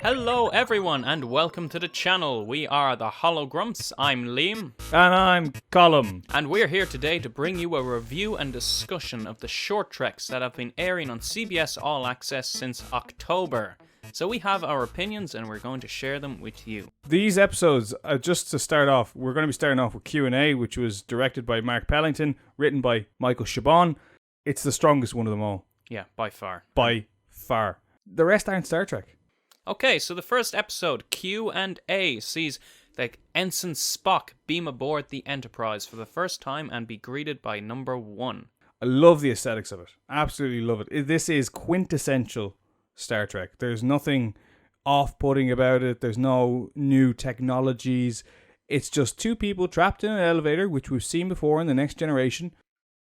Hello everyone and welcome to the channel. We are the Hologrumps. I'm Liam. And I'm Colum. And we're here today to bring you a review and discussion of the short treks that have been airing on CBS All Access since October. So we have our opinions and we're going to share them with you. These episodes, just to start off, we're going to be starting off with Q&A, which was directed by Mark Pellington, written by Michael Chabon. It's the strongest one of them all. Yeah, by far. By far. The rest aren't Star Trek. Okay, so the first episode, Q&A, sees the Ensign Spock beam aboard the Enterprise for the first time and be greeted by number one. I love the aesthetics of it. Absolutely love it. This is quintessential Star Trek. There's nothing off-putting about it. There's no new technologies. It's just two people trapped in an elevator, which we've seen before in The Next Generation,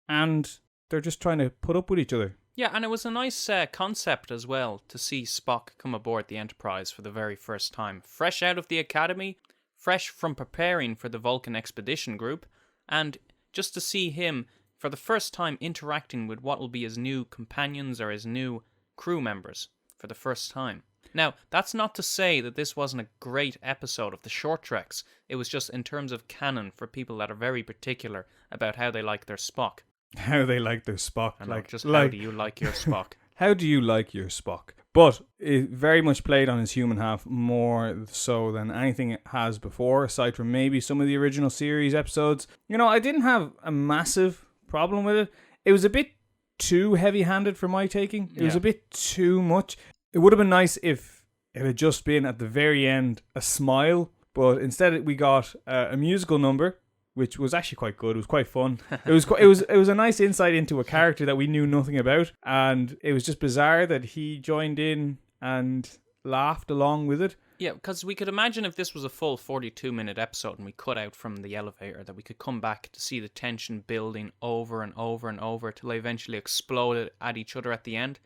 and they're just trying to put up with each other. Yeah, and it was a nice concept as well to see Spock come aboard the Enterprise for the very first time. Fresh out of the Academy, fresh from preparing for the Vulcan Expedition Group, and just to see him for the first time interacting with what will be his new companions or his new crew members for the first time. Now, that's not to say that this wasn't a great episode of the Short Treks. It was just in terms of canon for people that are very particular about how they like their Spock. How they like their Spock. How do you like your Spock? How do you like your Spock? But it very much played on his human half more so than anything it has before, aside from maybe some of the original series episodes. You know, I didn't have a massive problem with it. It was a bit too heavy-handed for my taking. It was a bit too much. It would have been nice if it had just been, at the very end, a smile. But instead we got a musical number, which was actually quite good. It was quite fun. It was a nice insight into a character that we knew nothing about, and it was just bizarre that he joined in and laughed along with it. Yeah, because we could imagine if this was a full 42-minute episode and we cut out from the elevator, that we could come back to see the tension building over and over and over till they eventually exploded at each other at the end.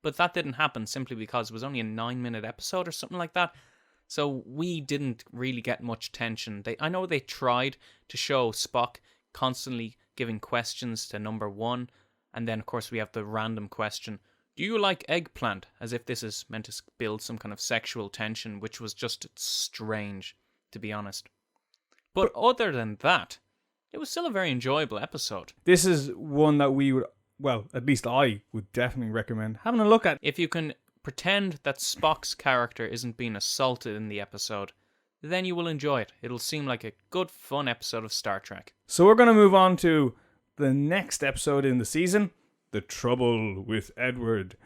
But that didn't happen simply because it was only a 9-minute episode or something like that. So we didn't really get much tension. I know they tried to show Spock constantly giving questions to number one. And then, of course, we have the random question, do you like eggplant? As if this is meant to build some kind of sexual tension, which was just strange, to be honest. But other than that, it was still a very enjoyable episode. This is one that we would, well, at least I would definitely recommend having a look at. If you can pretend that Spock's character isn't being assaulted in the episode, then you will enjoy it. It'll seem like a good, fun episode of Star Trek. So we're going to move on to the next episode in the season, The Trouble with Edward.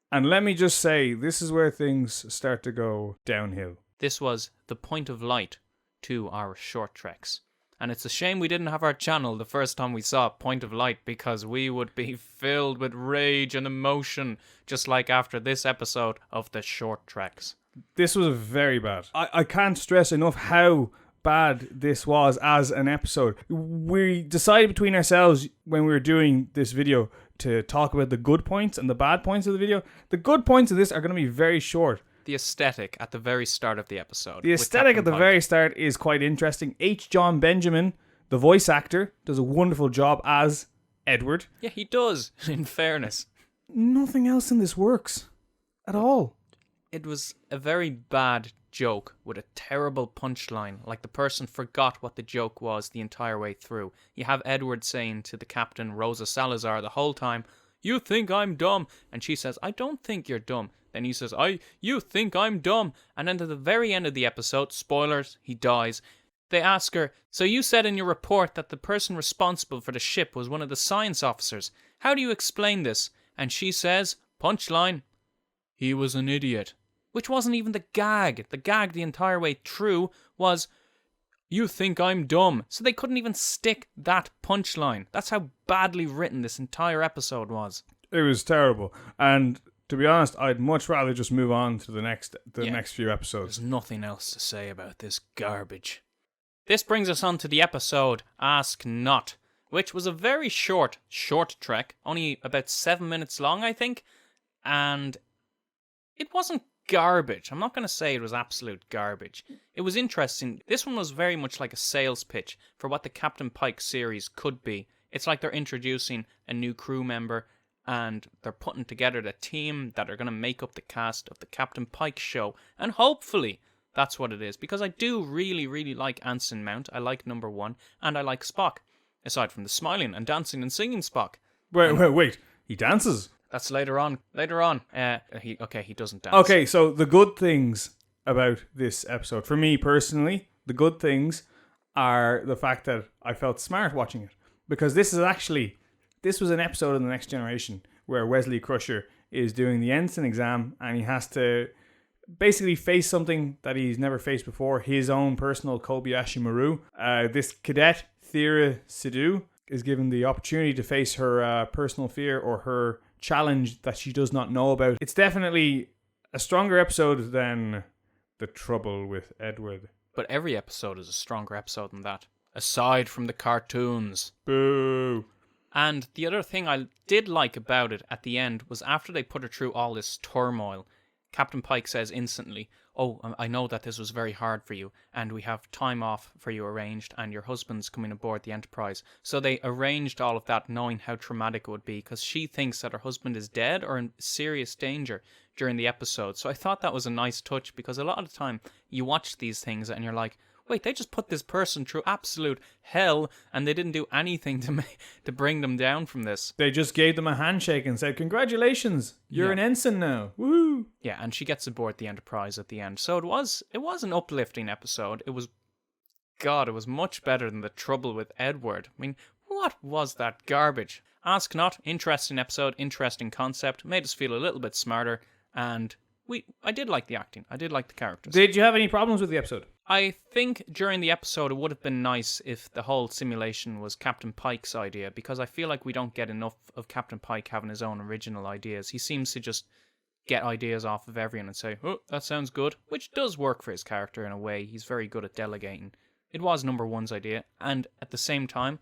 And let me just say, this is where things start to go downhill. This was the point of light to our short treks. And it's a shame we didn't have our channel the first time we saw Point of Light, because we would be filled with rage and emotion, just like after this episode of the Short Treks. This was very bad. I can't stress enough how bad this was as an episode. We decided between ourselves when we were doing this video to talk about the good points and the bad points of the video. The good points of this are going to be very short. The aesthetic at the very start of the episode. The aesthetic at the very start is quite interesting. H. John Benjamin, the voice actor, does a wonderful job as Edward. Yeah, he does, in fairness. Nothing else in this works at all. It was a very bad joke with a terrible punchline, like the person forgot what the joke was the entire way through. You have Edward saying to the captain, Rosa Salazar, the whole time, you think I'm dumb? And she says, I don't think you're dumb. Then he says, you think I'm dumb? And then to the very end of the episode, spoilers, he dies. They ask her, so you said in your report that the person responsible for the ship was one of the science officers. How do you explain this? And she says, punchline, he was an idiot. Which wasn't even the gag. The gag the entire way through was, you think I'm dumb. So they couldn't even stick that punchline. That's how badly written this entire episode was. It was terrible. And to be honest, I'd much rather just move on to the next few episodes. There's nothing else to say about this garbage. This brings us on to the episode Ask Not, which was a very short trek, only about 7 minutes long, I think. And it wasn't garbage. I'm not going to say it was absolute garbage. It was interesting. This one was very much like a sales pitch for what the Captain Pike series could be. It's like they're introducing a new crew member, and they're putting together the team that are going to make up the cast of the Captain Pike show. And hopefully that's what it is, because I do really, really like Anson Mount. I like Number One, and I like Spock, aside from the smiling and dancing and singing Spock. Wait. He dances? That's later on. He doesn't dance. Okay, so the good things about this episode, for me personally, the good things are the fact that I felt smart watching it. Because this was an episode of The Next Generation where Wesley Crusher is doing the ensign exam and he has to basically face something that he's never faced before, his own personal Kobayashi Maru. This cadet, Thera Sidhu, is given the opportunity to face her personal fear or her challenge that she does not know about. It's definitely a stronger episode than The Trouble with Edward. But every episode is a stronger episode than that, aside from the cartoons. Boo! And the other thing I did like about it at the end was after they put her through all this turmoil, Captain Pike says instantly, "Oh, I know that this was very hard for you, and we have time off for you arranged, and your husband's coming aboard the Enterprise." So they arranged all of that knowing how traumatic it would be, because she thinks that her husband is dead or in serious danger during the episode. So I thought that was a nice touch, because a lot of the time you watch these things and you're like, wait, they just put this person through absolute hell and they didn't do anything to bring them down from this. They just gave them a handshake and said, "Congratulations, you're an ensign now. Woo!" Yeah, and she gets aboard the Enterprise at the end. So it was an uplifting episode. It was much better than The Trouble with Edward. I mean, what was that garbage? Ask not. Interesting episode, interesting concept, made us feel a little bit smarter, and I did like the acting. I did like the characters. Did you have any problems with the episode? I think during the episode it would have been nice if the whole simulation was Captain Pike's idea, because I feel like we don't get enough of Captain Pike having his own original ideas. He seems to just get ideas off of everyone and say, "Oh, that sounds good," which does work for his character in a way. He's very good at delegating. It was Number One's idea, and at the same time,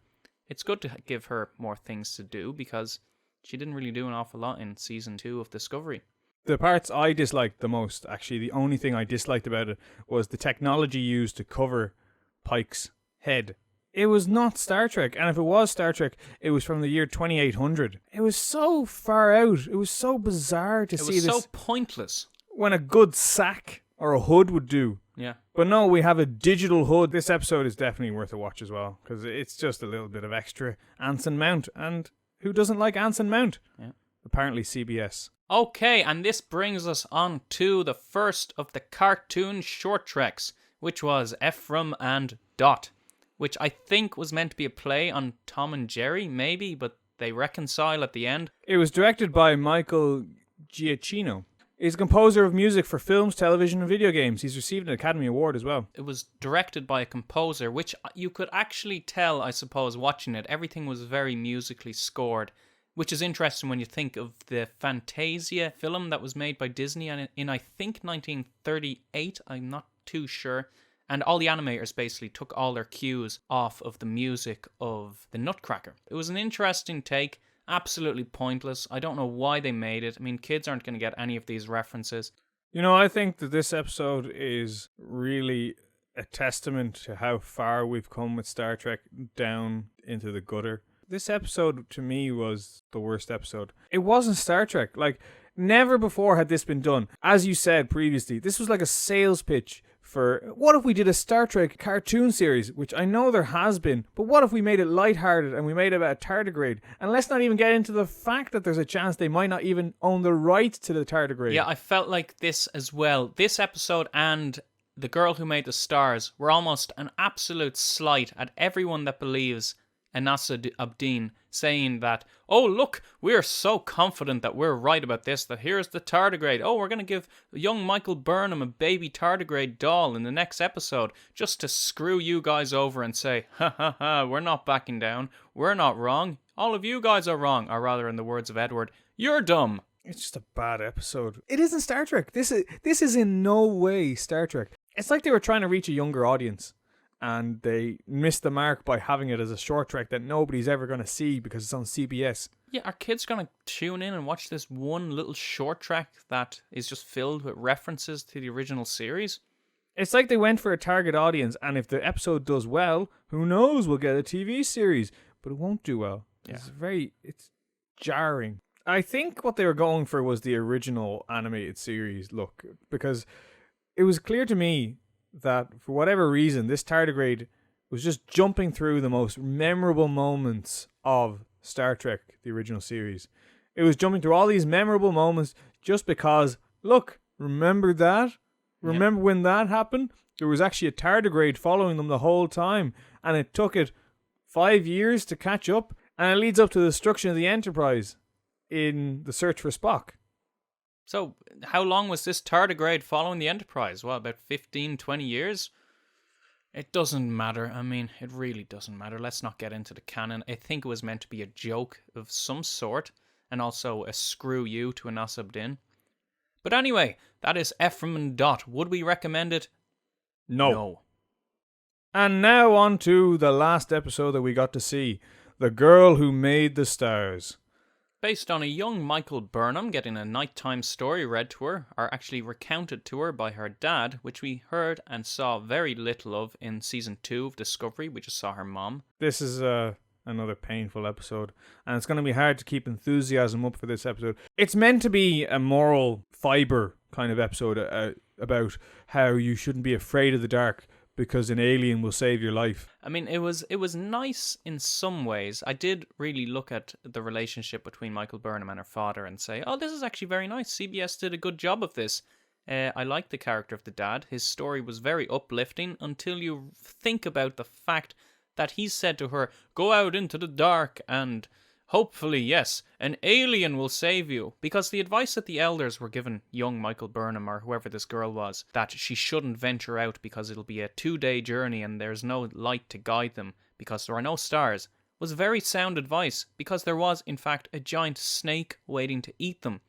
it's good to give her more things to do, because she didn't really do an awful lot in Season 2 of Discovery. The parts I disliked the most, actually, the only thing I disliked about it was the technology used to cover Pike's head. It was not Star Trek, and if it was Star Trek, it was from the year 2800. It was so far out. It was so bizarre to see this. It was so pointless. When a good sack or a hood would do. Yeah. But no, we have a digital hood. This episode is definitely worth a watch as well, because it's just a little bit of extra Anson Mount, and who doesn't like Anson Mount? Yeah. Apparently CBS. Okay, and this brings us on to the first of the cartoon short treks, which was Ephraim and Dot, which I think was meant to be a play on Tom and Jerry, maybe, but they reconcile at the end. It was directed by Michael Giacchino. He's a composer of music for films, television, and video games. He's received an Academy Award as well. It was directed by a composer, which you could actually tell, I suppose, watching it. Everything was very musically scored, which is interesting when you think of the Fantasia film that was made by Disney in I think 1938, I'm not too sure. And all the animators basically took all their cues off of the music of the Nutcracker. It was an interesting take, absolutely pointless. I don't know why they made it. I mean, kids aren't going to get any of these references. You know, I think that this episode is really a testament to how far we've come with Star Trek down into the gutter. This episode, to me, was the worst episode. It wasn't Star Trek. Like, never before had this been done. As you said previously, this was like a sales pitch for, what if we did a Star Trek cartoon series, which I know there has been, but what if we made it lighthearted and we made it about a tardigrade? And let's not even get into the fact that there's a chance they might not even own the rights to the tardigrade. Yeah, I felt like this as well. This episode and The Girl Who Made the Stars were almost an absolute slight at everyone that believes Anasa Abdeen, saying that, "Oh, look, we're so confident that we're right about this, that here's the tardigrade. Oh, we're going to give young Michael Burnham a baby tardigrade doll in the next episode, just to screw you guys over and say, ha ha ha, we're not backing down. We're not wrong. All of you guys are wrong." Or rather, in the words of Edward, "You're dumb." It's just a bad episode. It isn't Star Trek. This is in no way Star Trek. It's like they were trying to reach a younger audience, and they missed the mark by having it as a short trek that nobody's ever going to see because it's on CBS. Yeah, are kids going to tune in and watch this one little short trek that is just filled with references to the original series? It's like they went for a target audience, and if the episode does well, who knows, we'll get a TV series. But it won't do well. Yeah. It's jarring. I think what they were going for was the original animated series look, because it was clear to me that for whatever reason, this tardigrade was just jumping through the most memorable moments of Star Trek, the original series. It was jumping through all these memorable moments just because, look, remember that? Remember when that happened? There was actually a tardigrade following them the whole time, and it took it 5 years to catch up, and it leads up to the destruction of the Enterprise in the search for Spock. So, how long was this tardigrade following the Enterprise? Well, about 15, 20 years? It doesn't matter. I mean, it really doesn't matter. Let's not get into the canon. I think it was meant to be a joke of some sort, and also a screw you to Anasab Din. But anyway, that is Ephraim and Dot. Would we recommend it? No. And now on to the last episode that we got to see. The Girl Who Made the Stars. Based on a young Michael Burnham getting a nighttime story read to her, or actually recounted to her by her dad, which we heard and saw very little of in Season 2 of Discovery. We just saw her mom. This is another painful episode, and it's going to be hard to keep enthusiasm up for this episode. It's meant to be a moral fiber kind of episode about how you shouldn't be afraid of the dark, because an alien will save your life. I mean, it was nice in some ways. I did really look at the relationship between Michael Burnham and her father and say, oh, this is actually very nice. CBS did a good job of this. I like the character of the dad. His story was very uplifting until you think about the fact that he said to her, go out into the dark and hopefully, yes, an alien will save you. Because the advice that the elders were giving young Michael Burnham, or whoever this girl was, that she shouldn't venture out because it'll be a 2-day journey and there's no light to guide them because there are no stars, was very sound advice, because there was, in fact, a giant snake waiting to eat them.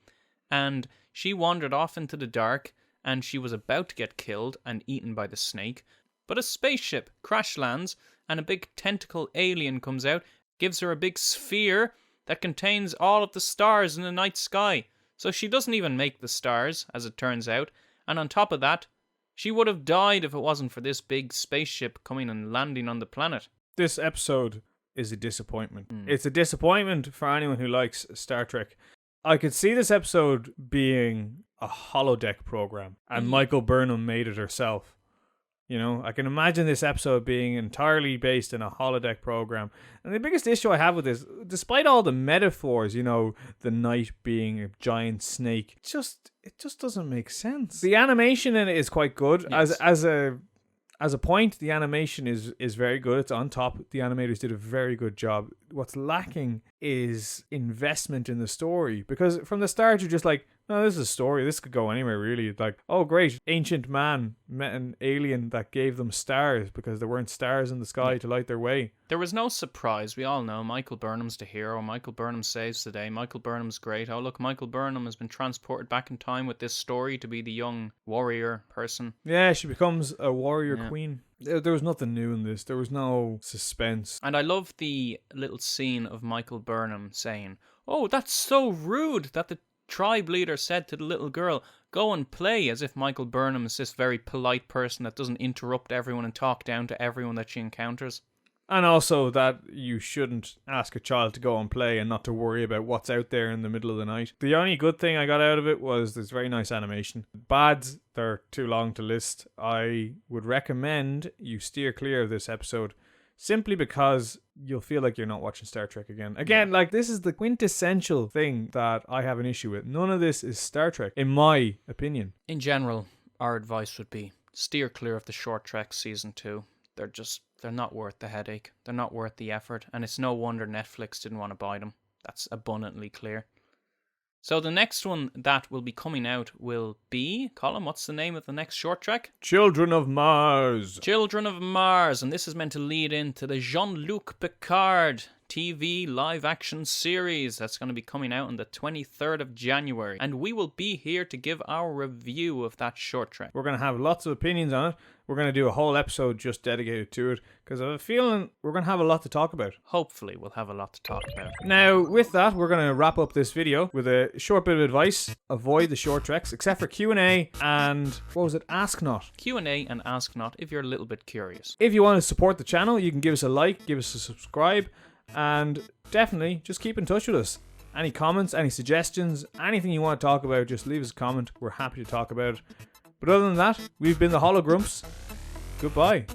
And she wandered off into the dark, and she was about to get killed and eaten by the snake. But a spaceship crash lands, and a big tentacle alien comes out, gives her a big sphere that contains all of the stars in the night sky. So she doesn't even make the stars, as it turns out. And on top of that, she would have died if it wasn't for this big spaceship coming and landing on the planet. This episode is a disappointment. It's a disappointment for anyone who likes Star Trek. I could see this episode being a holodeck program, and Michael Burnham made it herself. You know, I can imagine this episode being entirely based in a holodeck program. And the biggest issue I have with this, despite all the metaphors, you know, the night being a giant snake, it just doesn't make sense. The animation in it is quite good. Yes. As a point, the animation is very good. It's on top. The animators did a very good job. What's lacking is investment in the story, because from the start you're just like, no, this is a story. This could go anywhere, really. Like, oh, great. Ancient man met an alien that gave them stars because there weren't stars in the sky to light their way. There was no surprise. We all know Michael Burnham's the hero. Michael Burnham saves the day. Michael Burnham's great. Oh, look, Michael Burnham has been transported back in time with this story to be the young warrior person. Yeah, she becomes a warrior queen. There was nothing new in this. There was no suspense. And I love the little scene of Michael Burnham saying, oh, that's so rude that the tribe leader said to the little girl, go and play, as if Michael Burnham is this very polite person that doesn't interrupt everyone and talk down to everyone that she encounters. And also that you shouldn't ask a child to go and play and not to worry about what's out there in the middle of the night. The only good thing I got out of it was this very nice animation. Bads, they're too long to list. I would recommend you steer clear of this episode, simply because you'll feel like you're not watching Star Trek again. Again, like, this is the quintessential thing that I have an issue with. None of this is Star Trek, in my opinion. In general, our advice would be steer clear of the Short Treks Season 2. They're not worth the headache. They're not worth the effort. And it's no wonder Netflix didn't want to buy them. That's abundantly clear. So the next one that will be coming out will be, Colin, what's the name of the next short trek? Children of Mars. Children of Mars. And this is meant to lead into the Jean-Luc Picard TV live action series that's going to be coming out on the 23rd of January. And we will be here to give our review of that short trek. We're going to have lots of opinions on it. We're going to do a whole episode just dedicated to it, because I have a feeling we're going to have a lot to talk about. Hopefully we'll have a lot to talk about. Now, with that, we're going to wrap up this video with a short bit of advice. Avoid the short treks, except for Q&A and, what was it, Ask Not. Q&A and Ask Not if you're a little bit curious. If you want to support the channel, you can give us a like, give us a subscribe, and definitely just keep in touch with us. Any comments, any suggestions, anything you want to talk about, just leave us a comment. We're happy to talk about it. But other than that, we've been the Hologrumps. Goodbye.